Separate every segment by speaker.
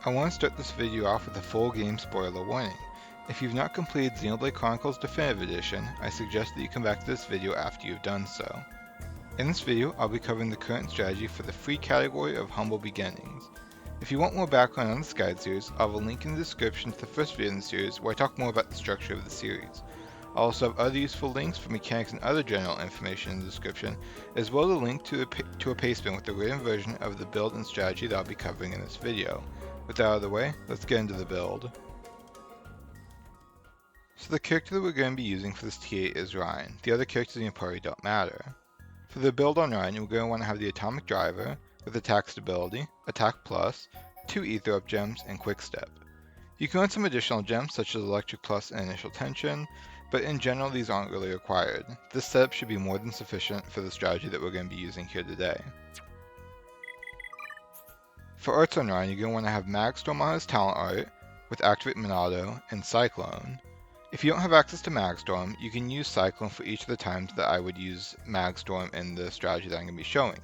Speaker 1: I want to start this video off with a full game spoiler warning. If you've not completed Xenoblade Chronicles Definitive Edition, I suggest that you come back to this video after you've done so. In this video, I'll be covering the current strategy for the free category of Humble Beginnings. If you want more background on this guide series, I'll have a link in the description to the first video in the series where I talk more about the structure of the series. I'll also have other useful links for mechanics and other general information in the description, as well as a link to a pastebin with the written version of the build and strategy that I'll be covering in this video. With that out of the way, let's get into the build. So the character that we're going to be using for this TA is Reyn. The other characters in your party don't matter. For the build on Reyn, we're going to want to have the Atomic Driver with Attack Stability, Attack Plus, 2 Ether Up Gems, and Quick Step. You can earn some additional gems such as Electric Plus and Initial Tension, but in general these aren't really required. This setup should be more than sufficient for the strategy that we're going to be using here today. For arts on Reyn, you're going to want to have Magstorm on his talent art with Activate Monado and Cyclone. If you don't have access to Magstorm, you can use Cyclone for each of the times that I would use Magstorm in the strategy that I'm going to be showing.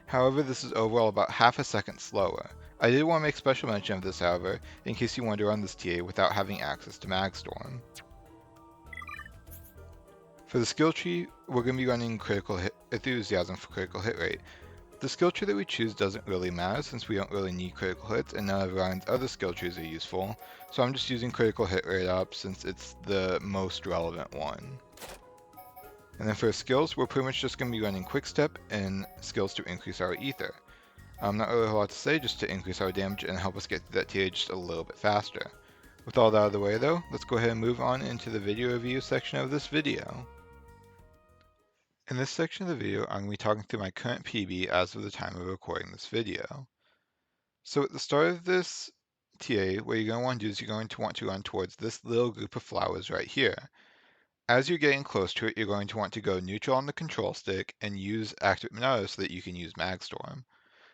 Speaker 1: However, this is overall about half a second slower. I did want to make special mention of this, however, in case you wanted to run this TA without having access to Magstorm. For the skill tree, we're going to be running Critical Hit Enthusiasm for critical hit rate. The skill tree that we choose doesn't really matter since we don't really need critical hits and none of Reyn's other skill trees are useful, so I'm just using critical hit rate up since it's the most relevant one. And then for skills, we're pretty much just going to be running Quick Step and skills to increase our Ether. Not really a whole lot to say, just to increase our damage and help us get through that TA just a little bit faster. With all that out of the way though, let's go ahead and move on into the video review section of this video. In this section of the video, I'm going to be talking through my current PB as of the time of recording this video. So at the start of this TA, what you're going to want to do is you're going to want to run towards this little group of flowers right here. As you're getting close to it, you're going to want to go neutral on the control stick and use Activate Monado so that you can use Magstorm.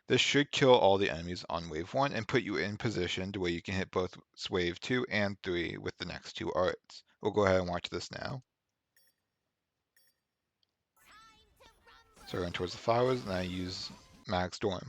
Speaker 1: This should kill all the enemies on wave 1 and put you in position to where you can hit both wave 2 and 3 with the next 2 arts. We'll go ahead and watch this now. So we're going towards the flowers, and I use Magstorm.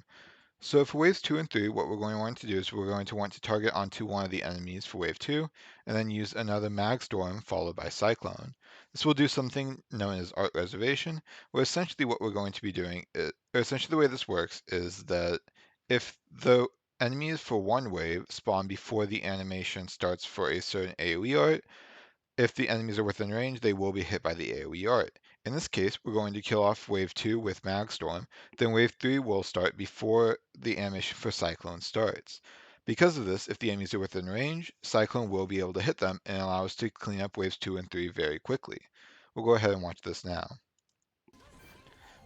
Speaker 1: So for waves 2 and 3, what we're going to want to do is we're going to want to target onto one of the enemies for wave 2, and then use another Magstorm followed by Cyclone. This will do something known as Art Reservation, where essentially what we're going to be doing, or essentially the way this works is that if the enemies for one wave spawn before the animation starts for a certain AoE art, if the enemies are within range, they will be hit by the AoE art. In this case, we're going to kill off wave 2 with Magstorm, then wave 3 will start before the animation for Cyclone starts. Because of this, if the enemies are within range, Cyclone will be able to hit them and allow us to clean up waves 2 and 3 very quickly. We'll go ahead and watch this now.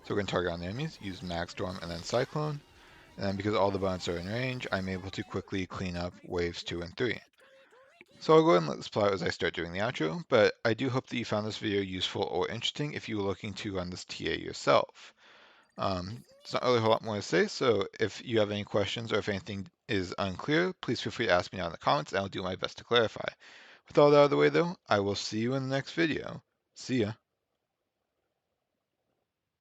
Speaker 1: So we're going to target on the enemies, use Magstorm and then Cyclone, and then because all the buttons are in range, I'm able to quickly clean up waves 2 and 3. So I'll go ahead and let this play out as I start doing the outro, but I do hope that you found this video useful or interesting if you were looking to run this TA yourself. It's not really a whole lot more to say, so if you have any questions or if anything is unclear, please feel free to ask me down in the comments and I'll do my best to clarify. With all that out of the way though, I will see you in the next video. See ya.